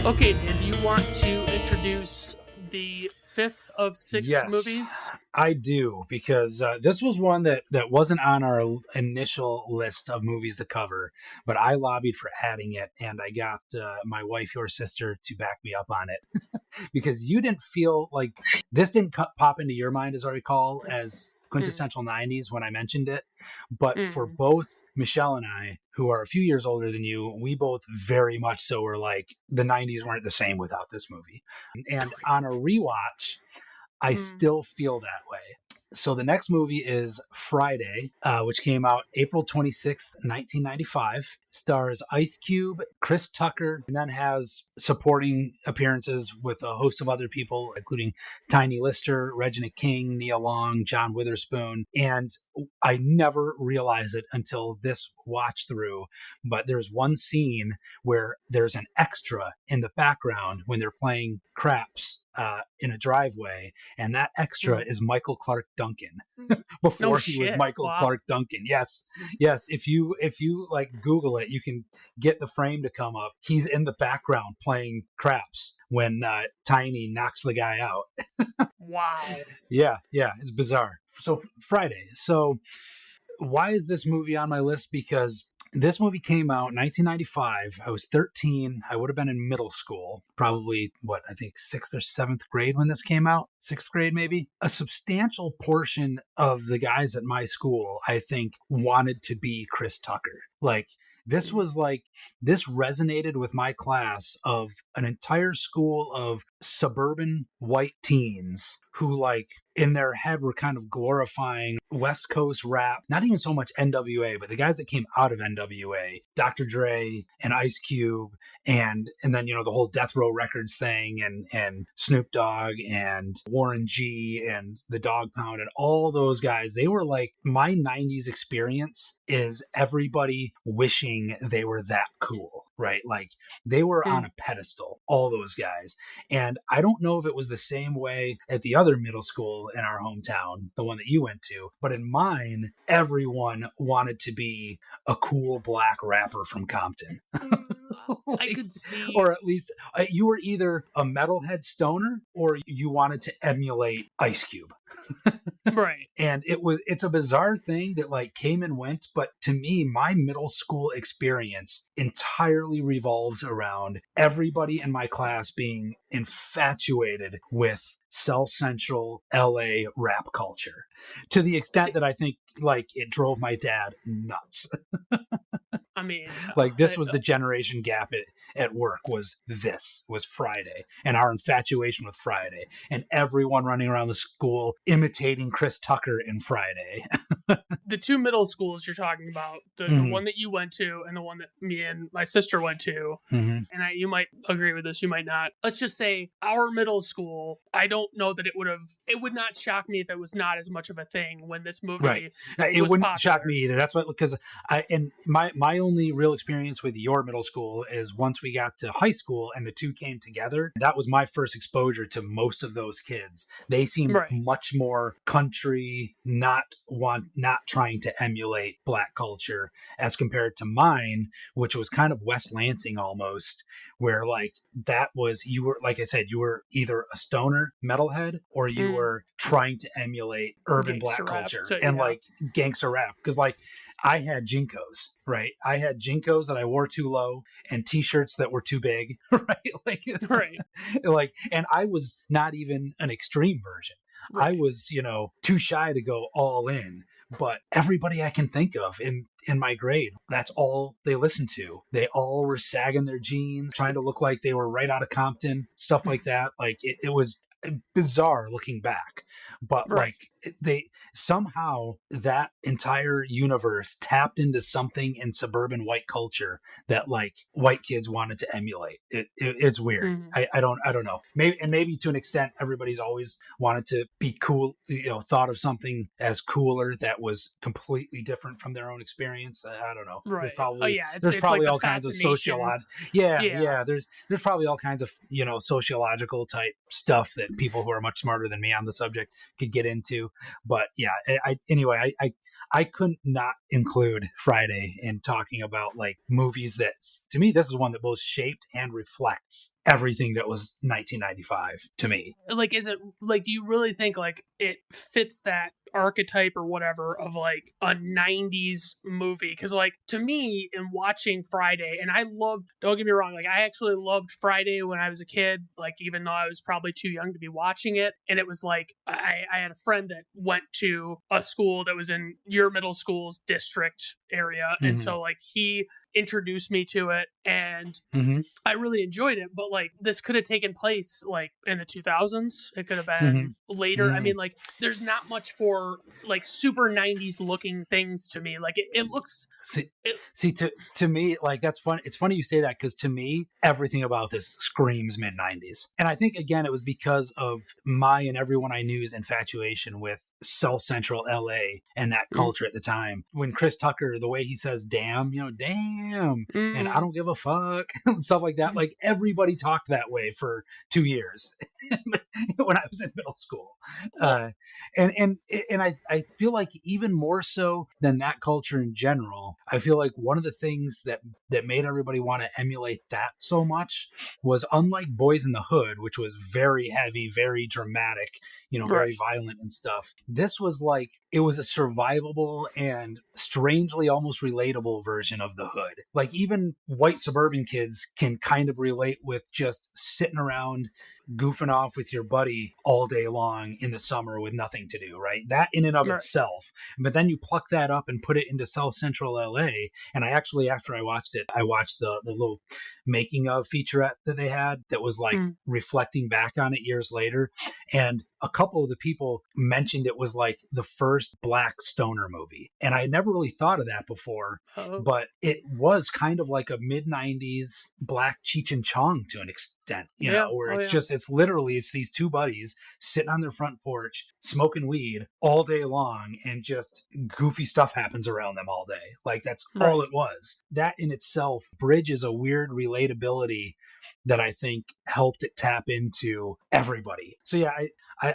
Okay, Dan, do you want to introduce the fifth of six Yes, movies? I do, because this was one that wasn't on our initial list of movies to cover, but I lobbied for adding it, and I got my wife, your sister, to back me up on it. Because you didn't feel like this didn't pop into your mind, as I recall, as Mm, quintessential 90s when I mentioned it. But for mm, both Michelle and I, who are a few years older than you, we both very much so were like, the 90s weren't the same without this movie. And on a rewatch, I mm, still feel that way. So the next movie is Friday, which came out April 26th, 1995. Stars Ice Cube, Chris Tucker, and then has supporting appearances with a host of other people, including Tiny Lister, Regina King, Nia Long, John Witherspoon. And I never realized it until this watch through, but there's one scene where there's an extra in the background when they're playing craps in a driveway, and that extra mm. is Michael Clark Duncan No before he was shit. Michael Wow. Clark Duncan. Yes, yes. If you like Google it, you can get the frame to come up. He's in the background playing craps when Tiny knocks the guy out. Wow. Yeah, yeah, it's bizarre. So Friday. So why is this movie on my list? Because this movie came out in 1995. I was 13. I would have been in middle school, probably what, I think sixth or seventh grade when this came out. Sixth grade, maybe. A substantial portion of the guys at my school, I think, wanted to be Chris Tucker. Like, this Mm, was like, this resonated with my class of an entire school of suburban white teens who, like, in their head were kind of glorifying West Coast rap, not even so much NWA, but the guys that came out of NWA, Dr. Dre and Ice Cube, and then, the whole Death Row Records thing, and Snoop Dogg and Warren G and the Dog Pound and all those guys. They were like, my 90s experience is everybody wishing they were that cool, right? Like, they were on mm. a pedestal, all those guys. And I don't know if it was the same way at the other middle school in our hometown, the one that you went to, but in mine, everyone wanted to be a cool black rapper from Compton. Mm, I Like, could see. or at least you were either a metalhead stoner or you wanted to emulate Ice Cube. Right. And it's a bizarre thing that like came and went, but to me, my middle school experience entirely revolves around everybody in my class being infatuated with South Central LA rap culture, to the extent See, that I think like it drove my dad nuts. I mean, Like, this was the generation gap at work, was Friday, and our infatuation with Friday, and everyone running around the school imitating Chris Tucker in Friday. the two middle schools you're talking about, the Hmm. one that you went to and the one that me and my sister went to, Hmm. and you might agree with this, you might not. Let's just say our middle school, I don't know that it would not shock me if it was not as much of a thing when this Right. movie It was wouldn't shock popular. me either. That's what, because my only real experience with your middle school is once we got to high school and the two came together. That was my first exposure to most of those kids. They seemed Right. much more country, not trying to emulate black culture, as compared to mine, which was kind of West Lansing almost, where like that was, you were, like I said, you were either a stoner metalhead or you Mm, were trying to emulate urban gangster black rap. culture So and yeah. like gangster rap. Because like I had Jinkos, right? I had Jinkos that I wore too low and t-shirts that were too big, right? Like, Right. like, and I was not even an extreme version. I Right. was, too shy to go all in. But everybody I can think of in my grade, that's all they listened to. They all were sagging their jeans, trying to look like they were right out of Compton, stuff like that. Like, it was bizarre looking back. But Right. like they somehow that entire universe tapped into something in suburban white culture that like white kids wanted to emulate. It's weird. Mhm. I don't know. Maybe to an extent, everybody's always wanted to be cool. Thought of something as cooler that was completely different from their own experience. I don't know. There's Right. Oh probably yeah, there's it's like probably the all kinds of fascination. yeah, Yeah. yeah. There's probably all kinds of sociological type stuff that people who are much smarter than me on the subject could get into. But yeah, anyway, I couldn't not include Friday in talking about like movies that, to me, this is one that both shaped and reflects everything that was 1995 to me. Like, is it like, do you really think like it fits that archetype or whatever of like a 90s movie? Because like, to me, in watching Friday, and I loved, don't get me wrong, like I actually loved Friday when I was a kid, like even though I was probably too young to be watching it. And it was like, I had a friend that went to a school that was in your middle school's district area, and Mm-hmm. so like he introduced me to it, and Mm-hmm. I really enjoyed it. But like, this could have taken place like in the 2000s. It could have Mm-hmm. been later. I mean, like, there's not much for like super 90s looking things to me. Like, it looks. See, It, to me, like that's fun. It's funny you say that because to me, everything about this screams mid '90s, and I think again it was because of my and everyone I knew's infatuation with South Central LA and that mm, culture at the time. When Chris Tucker, the way he says "damn," damn, and I mm, don't give a fuck, and stuff like that. Like everybody talked that way for 2 years when I was in middle school. well, Uh, and I feel like even more so than that culture in general, I feel like one of the things that made everybody want to emulate that so much was, unlike Boys in the Hood, which was very heavy, very dramatic, very right, violent and stuff. This was like, it was a survivable and strangely almost relatable version of the Hood. Like even white suburban kids can kind of relate with just sitting around goofing off with your buddy all day long in the summer with nothing to do, right? That in and of right. itself. But then you pluck that up and put it into South Central LA. And I actually, after I watched it, I watched the little making of featurette that they had that was like Mm. reflecting back on it years later. And a couple of the people mentioned it was like the first black stoner movie. And I never really thought of that before, Oh, but it was kind of like a mid 90s black Cheech and Chong to an extent, yeah. where Oh, it's yeah. just, it's these two buddies sitting on their front porch, smoking weed all day long, and just goofy stuff happens around them all day. Like that's all Right. it was. That in itself bridges a weird relatability that I think helped it tap into everybody. So yeah,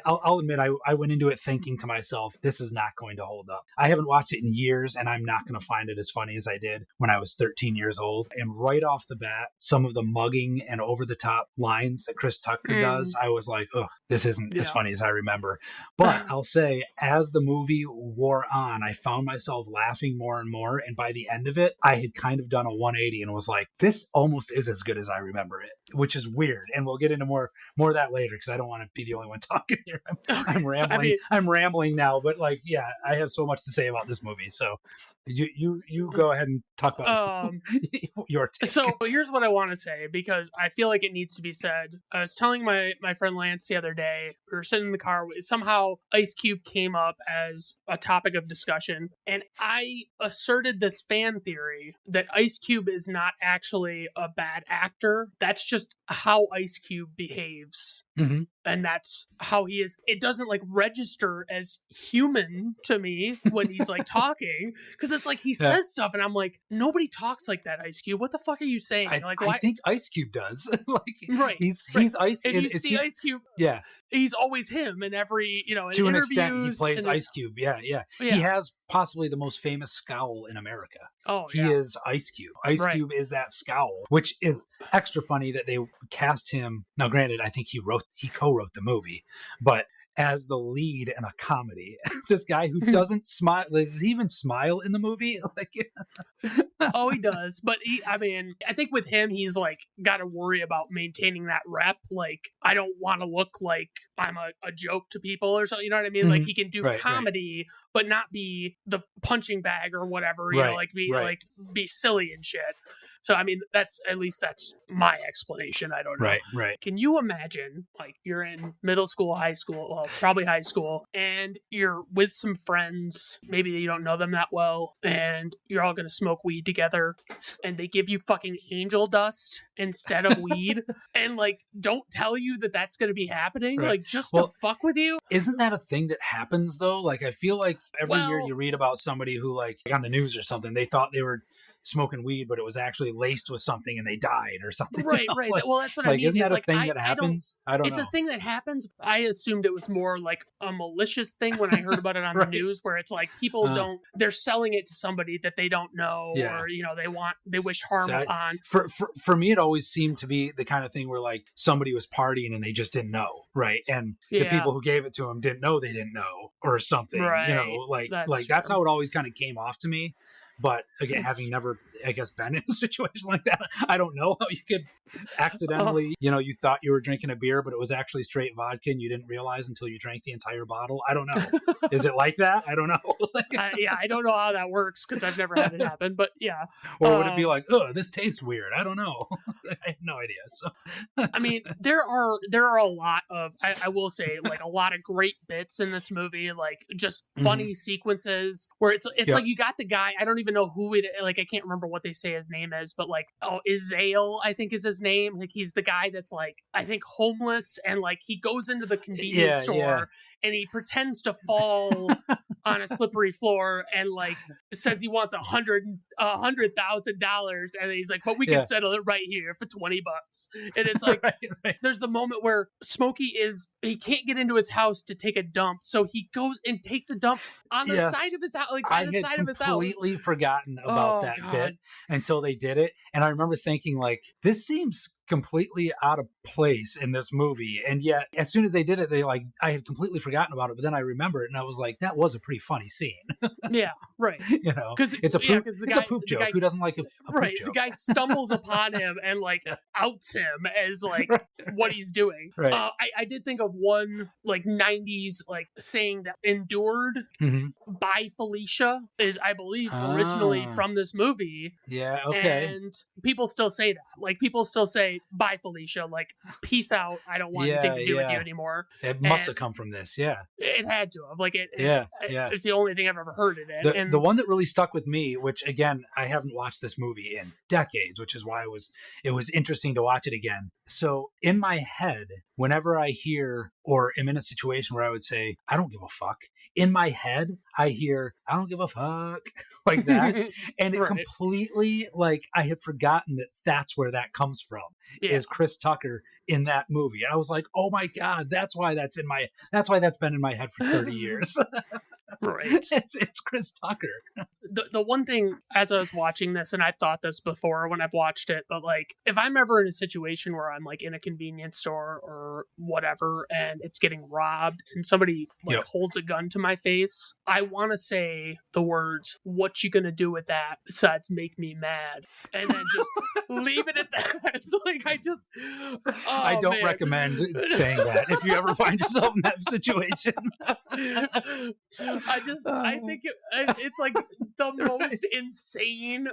I'll admit I went into it thinking to myself, this is not going to hold up. I haven't watched it in years, and I'm not going to find it as funny as I did when I was 13 years old. And right off the bat, some of the mugging and over the top lines that Chris Tucker does, Mm, I was like, oh, this isn't as yeah. funny as I remember. But I'll say, as the movie wore on, I found myself laughing more and more. And by the end of it, I had kind of done a 180 and was like, this almost is as good as I remember it, which is weird. And we'll get into more of that later because I don't want to be the only one talking here. Okay. I'm I rambling. mean, I'm rambling now, but like, yeah, I have so much to say about this movie. So you go ahead and talk about um, your so take. here's what I want to say, because I feel like it needs to be said. I was telling my friend Lance the other day, we were sitting in the car, somehow Ice Cube came up as a topic of discussion, and I asserted this fan theory that Ice Cube is not actually a bad actor. That's just how Ice Cube behaves. Mm-hmm. And that's how he is. It doesn't like register as human to me when he's like talking, because it's like he Yeah. says stuff and I'm like, nobody talks like that, Ice Cube. What the fuck are you saying? Like, I why? think Ice Cube does. Like Right, he's right. Ice, If and you see Ice Cube, yeah. he's always him in every, in To an extent, he interviews plays and Ice Cube. Yeah, yeah. He yeah. has possibly the most famous scowl in America. Oh He yeah. is Ice Cube. Ice Right. Cube is that scowl, which is extra funny that they cast him. Now, granted, I think he co-wrote the movie, but as the lead in a comedy, this guy who doesn't smile, does he even smile in the movie? Like, Oh, he does. But I mean, I think with him, he's like got to worry about maintaining that rep. Like, I don't want to look like I'm a joke to people or something. You know what I mean? Like, mhm. he can do Right, comedy, but not be the punching bag or whatever, right, like right. be silly and shit. So, I mean, that's my explanation. I don't know. Right. Can you imagine, like, you're in middle school, high school, well, probably high school, and you're with some friends, maybe you don't know them that well, and you're all going to smoke weed together, and they give you fucking angel dust instead of weed, and, like, don't tell you that that's going to be happening, Right. like, just to fuck with you? Isn't that a thing that happens, though? Like, I feel like every year Well- you read about somebody who, like on the news or something, they thought they were smoking weed, but it was actually laced with something and they died or something. Right, you know? right. Like, Well, that's what I like, mean. isn't It's that a like, thing I that don't. happens? I don't It's know. a thing that happens. I assumed it was more like a malicious thing when I heard about it on the Right. news, where it's like people they're selling it to somebody that they don't know, Yeah. or they wish harm So upon. for me, it always seemed to be the kind of thing where, like, somebody was partying and they just didn't know, right? And the Yeah. people who gave it to them didn't know they didn't know, or something. You know, Right. that's true. how it always kind of came off to me. But again, having never, I guess, been in a situation like that, I don't know how you could accidentally, you thought you were drinking a beer, but it was actually straight vodka and you didn't realize until you drank the entire bottle. I don't know. Is it like that? I don't know. I don't know how that works because I've never had it happen. But yeah. Or would it be like, oh, this tastes weird? I don't know. I have no idea. So, I mean, there are a lot of, I will say, like, a lot of great bits in this movie, like, just funny sequences where it's like you got the guy, I don't even know who it, like, I can't remember what they say his name is, but, like, Isael, I think is his name. Like, he's the guy that's, like, I think homeless, and, like, he goes into the convenience store and he pretends to fall on a slippery floor and, like, says he wants $100,000, and he's like, but we can settle it right here for $20. And it's like, right. There's the moment where Smokey he can't get into his house to take a dump, so he goes and takes a dump on the side of his house, like by the side of his house. I had completely forgotten about that bit until they did it, and I remember thinking, like, this seems completely out of place in this movie, and yet as soon as they did it, I had completely forgotten about it, but then I remember it and I was like, that was a pretty funny scene. Yeah, right. Because it's a poop joke. Who doesn't like a poop joke? The guy stumbles upon him and, like, outs him as, like, what he's doing. Right. I did think of one, like, 90s, like, saying that endured by Felicia is, I believe, originally from this movie. Yeah, okay. And people still say that. Like, people still say, bye, Felicia. Like, peace out. I don't want anything to do with you anymore. It must have come from this, It had to have. Like, it's the only thing I've ever heard it in. The one that really stuck with me, which, again, I haven't watched this movie in decades, which is why it was interesting to watch it again. So in my head, whenever I hear or am in a situation where I would say, I don't give a fuck, in my head, I hear, I don't give a fuck, like that. And it completely, like, I had forgotten that that's where that comes from, is Chris Tucker in that movie. And I was like, oh my God, that's why that's been in my head for 30 years. Right. It's Chris Tucker. The one thing, as I was watching this, and I've thought this before when I've watched it, but, like, if I'm ever in a situation where I'm, like, in a convenience store or whatever and it's getting robbed and somebody, like, holds a gun to my face, I want to say the words, what you gonna do with that besides make me mad? And then just leave it at that. It's like, I don't recommend saying that if you ever find yourself in that situation. I think it's like the most insane,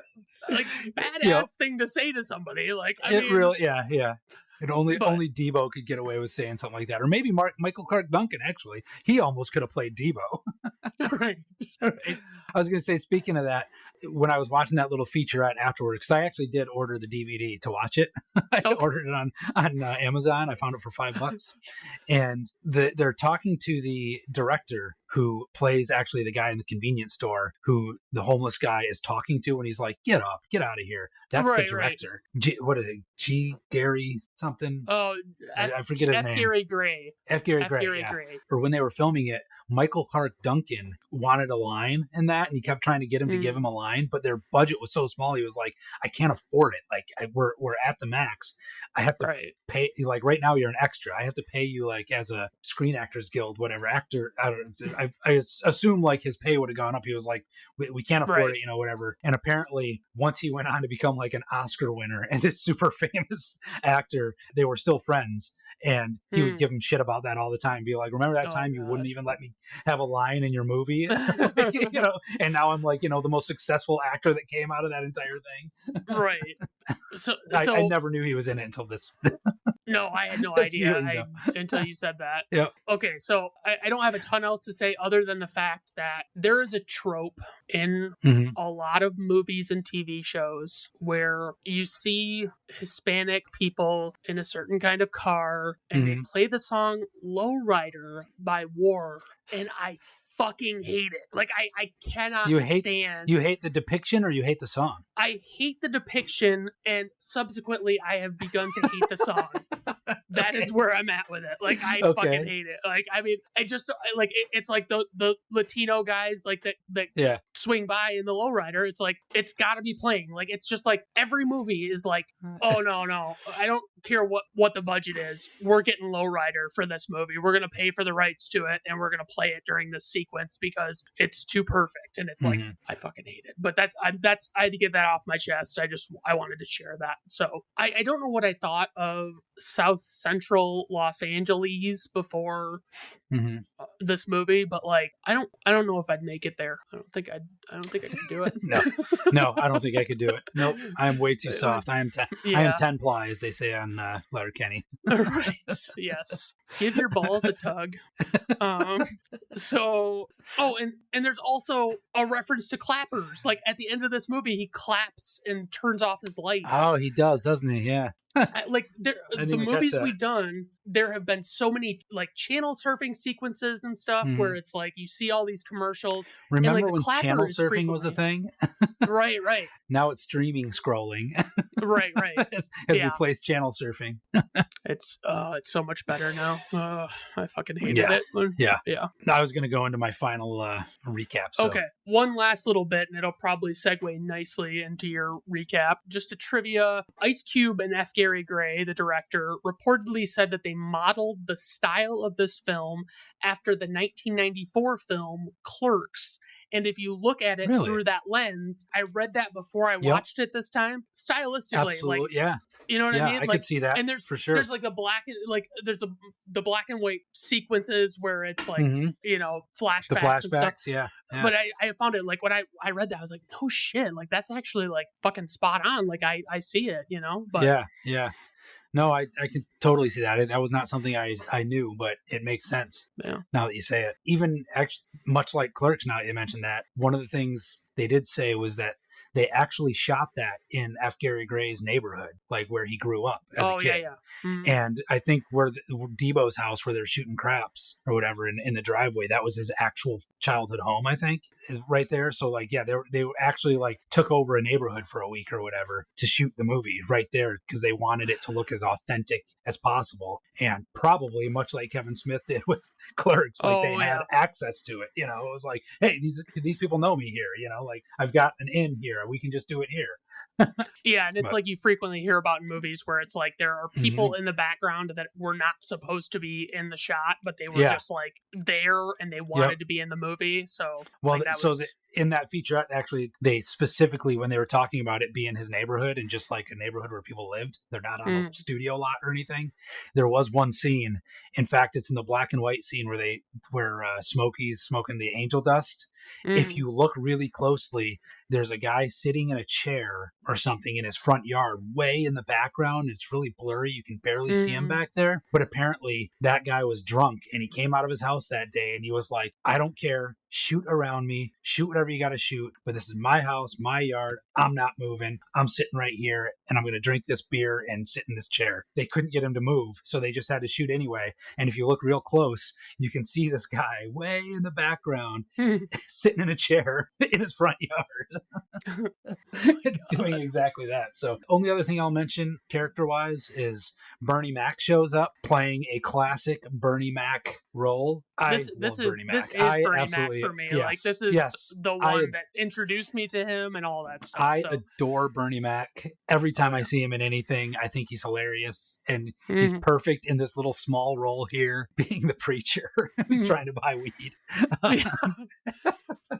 like, badass thing to say to somebody. Like, I mean, really, yeah. And only Debo could get away with saying something like that, or maybe Michael Clark Duncan. Actually, he almost could have played Debo. Right. I was going to say, speaking of that, when I was watching that little featurette afterwards, because I actually did order the DVD to watch it. I ordered it on Amazon. I found it for $5, and they're talking to the director who plays actually the guy in the convenience store who the homeless guy is talking to, and he's like, get up, get out of here. That's the director. What is it? G. Gary something? Oh, I forget his name. Gary Gray. F. Gary Gray. Or when they were filming it, Michael Clark Duncan wanted a line in that, and he kept trying to get him to give him a line, but their budget was so small, he was like, I can't afford it. Like, we're at the max. I have to pay, like, right now you're an extra. I have to pay you, like, as a Screen Actors Guild, whatever actor. I I assume like his pay would have gone up. He was like, we can't afford Right. it, whatever. And apparently, once he went on to become like an Oscar winner and this super famous actor, they were still friends. And he would give him shit about that all the time. Be like, remember that Oh time you wouldn't God. even let me have a line in your movie? Like, and now I'm like, the most successful actor that came out of that entire thing. Right. So I so never knew he was in it until this no, I had no this idea. viewing though. Until you said that. Yep. Okay, so I don't have a ton else to say other than the fact that there is a trope in Mm-hmm. a lot of movies and TV shows where you see Hispanic people in a certain kind of car and they Mm-hmm. play the song Lowrider by War, and I fucking hate it. Like I cannot stand. You hate the depiction or you hate the song? I hate the depiction, and subsequently I have begun to hate the song. That is where I'm at with it. Like I fucking hate it. Like I mean, it's like the Latino guys like that swing by in the lowrider. It's like it's got to be playing. Like it's just like every movie is like, oh no, I don't care what the budget is. We're getting lowrider for this movie. We're gonna pay for the rights to it, and we're gonna play it during this sequence because it's too perfect. And it's like I fucking hate it. But I had to get that off my chest. I wanted to share that. So I don't know what I thought of South Central Los Angeles before this movie, but like I don't know if I'd make it there. I don't think I could do it. No, I don't think I could do it. Nope, I am way too soft. I am 10 ply, as they say on Letterkenny. Right. Yes. Give your balls a tug. So and there's also a reference to clappers. Like at the end of this movie, he claps and turns off his lights. Oh, he does, doesn't he? Yeah. Like the movies we've done, there have been so many like channel surfing sequences and stuff where it's like you see all these commercials. Remember and, like, when channel surfing was a thing? Right. Now it's streaming scrolling. Right. Has replaced channel surfing. It's so much better now. I fucking hated it. Yeah. I was going to go into my final recap. So. Okay, one last little bit, and it'll probably segue nicely into your recap. Just a trivia: Ice Cube and F. Gary Gray, the director, reportedly said that they modeled the style of this film after the 1994 film Clerks. And if you look at it through that lens, I read that before I watched it this time. Stylistically, absolutely, yeah. You know what I mean? I could see that. And there's for sure. There's like the black and white sequences where it's like flashbacks. The flashbacks, and stuff. Yeah. But I found it like when I read that I was like, no shit, like that's actually like fucking spot on. Like I see it, But yeah. No, I can totally see that. That was not something I knew, but it makes sense now that you say it. Even actually, much like Clerks, now that you mentioned that, one of the things they did say was that they actually shot that in F. Gary Gray's neighborhood, like where he grew up as a kid. Yeah. Mm-hmm. And I think where Debo's house, where they're shooting craps or whatever in the driveway, that was his actual childhood home, I think, right there. So like, yeah, they actually like took over a neighborhood for a week or whatever to shoot the movie right there because they wanted it to look as authentic as possible. And probably much like Kevin Smith did with Clerks, like they had access to it. It was like, hey, these people know me here. Like I've got an inn here. We can just do it here. Yeah, and it's like you frequently hear about in movies where it's like there are people in the background that were not supposed to be in the shot, but they were just like there and they wanted to be in the movie. So, in that featurette, actually, they specifically, when they were talking about it being his neighborhood and just like a neighborhood where people lived, they're not on a studio lot or anything. There was one scene. In fact, it's in the black and white scene where Smokey's smoking the angel dust. If you look really closely, there's a guy sitting in a chair or something in his front yard way in the background. It's really blurry. You can barely see him back there. But apparently that guy was drunk and he came out of his house that day and he was like, I don't care. Shoot around me. Shoot whatever you got to shoot. But this is my house, my yard. I'm not moving. I'm sitting right here and I'm going to drink this beer and sit in this chair. They couldn't get him to move. So they just had to shoot anyway. And if you look real close, you can see this guy way in the background sitting in a chair in his front yard doing exactly that. So only other thing I'll mention character wise is Bernie Mac shows up playing a classic Bernie Mac role. I love Bernie Mac. I absolutely for me. Yes, Like, this is yes. the one that introduced me to him and all that stuff. I adore Bernie Mac. Every time I see him in anything, I think he's hilarious. And he's perfect in this little small role here, being the preacher who's trying to buy weed.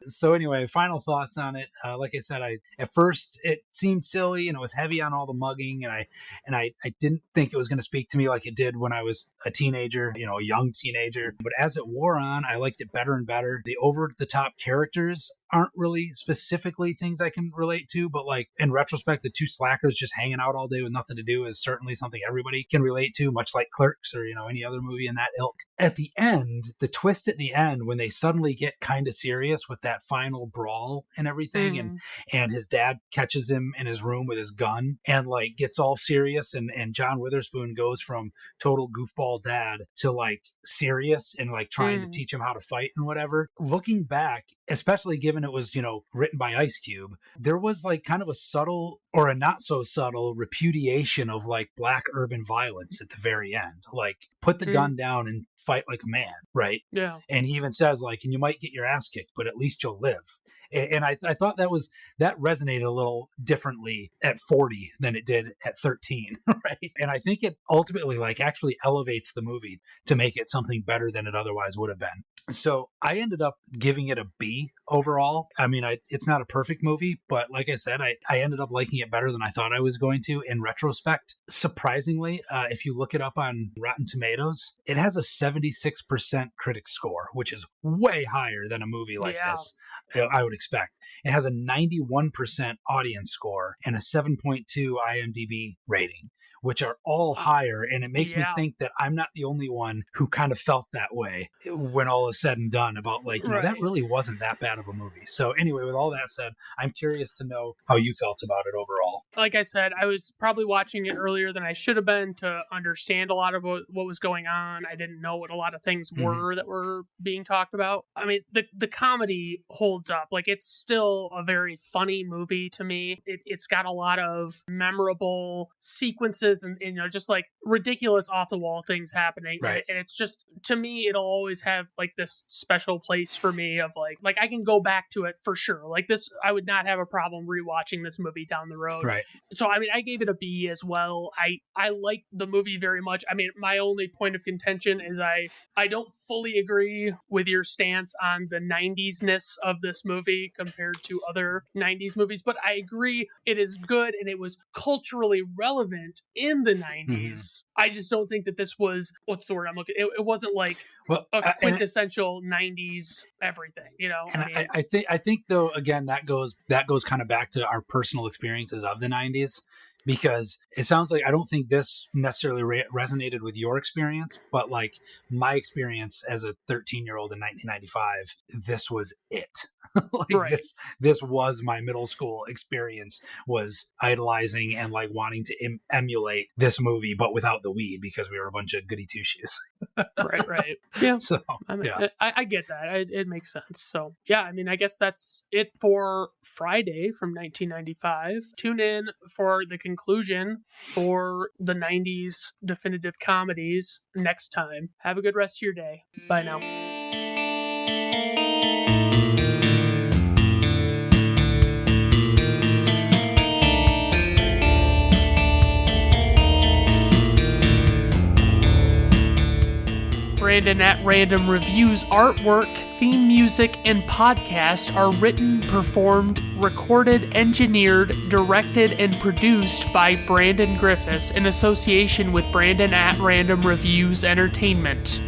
So anyway, final thoughts on it. Like I said, at first it seemed silly and it was heavy on all the mugging, and I didn't think it was going to speak to me like it did when I was a teenager, a young teenager. But as it wore on, I liked it better and better. The over-the-top characters aren't really specifically things I can relate to, but like in retrospect, the two slackers just hanging out all day with nothing to do is certainly something everybody can relate to, much like Clerks or any other movie in that ilk. At the end, the twist at the end when they suddenly get kind of serious with that final brawl and everything, and his dad catches him in his room with his gun and like gets all serious, and John Witherspoon goes from total goofball dad to like serious and like trying to teach him how to fight and whatever. Looking back, especially given it was, written by Ice Cube, there was like kind of a subtle or a not so subtle repudiation of like black urban violence at the very end. Like, put the gun down and fight like a man, right? Yeah. And he even says like, and you might get your ass kicked, but at least you'll live. And I thought that resonated a little differently at 40 than it did at 13, right? And I think it ultimately like actually elevates the movie to make it something better than it otherwise would have been. So I ended up giving it a B overall. I mean, it's not a perfect movie, but like I said, I ended up liking it better than I thought I was going to in retrospect. Surprisingly, if you look it up on Rotten Tomatoes, it has a 76% critic score, which is way higher than a movie like this, I would expect. It has a 91% audience score and a 7.2 IMDb rating, which are all higher. And it makes me think that I'm not the only one who kind of felt that way when all is said and done about like, that really wasn't that bad of a movie. So anyway, with all that said, I'm curious to know how you felt about it overall. Like I said, I was probably watching it earlier than I should have been to understand a lot of what was going on. I didn't know what a lot of things were that were being talked about. I mean, the comedy holds up. Like, it's still a very funny movie to me. It's got a lot of memorable sequences and just like ridiculous off the wall things happening. Right. And it's just, to me, it'll always have like this special place for me of like I can go back to it for sure. Like this, I would not have a problem rewatching this movie down the road. Right. So, I mean, I gave it a B as well. I like the movie very much. I mean, my only point of contention is I don't fully agree with your stance on the 90s-ness of this movie compared to other 90s movies, but I agree it is good and it was culturally relevant in the 90s. I just don't think that this was, what's the word I'm looking, it wasn't like a quintessential 90s everything, And I think though, again, that goes kind of back to our personal experiences of the 90s, because it sounds like I don't think this necessarily resonated with your experience, but like my experience as a 13-year-old in 1995, this was it. This was my middle school experience, was idolizing and like wanting to emulate this movie, but without the weed, because we were a bunch of goody two-shoes. Right. Yeah. So, I mean, I get that. It makes sense. So, yeah, I mean, I guess that's it for Friday from 1995. Tune in for the conclusion for the 90s definitive comedies next time. Have a good rest of your day. Bye now. Brandon at Random Reviews artwork, theme music, and podcast are written, performed, recorded, engineered, directed, and produced by Brandon Griffiths in association with Brandon at Random Reviews Entertainment.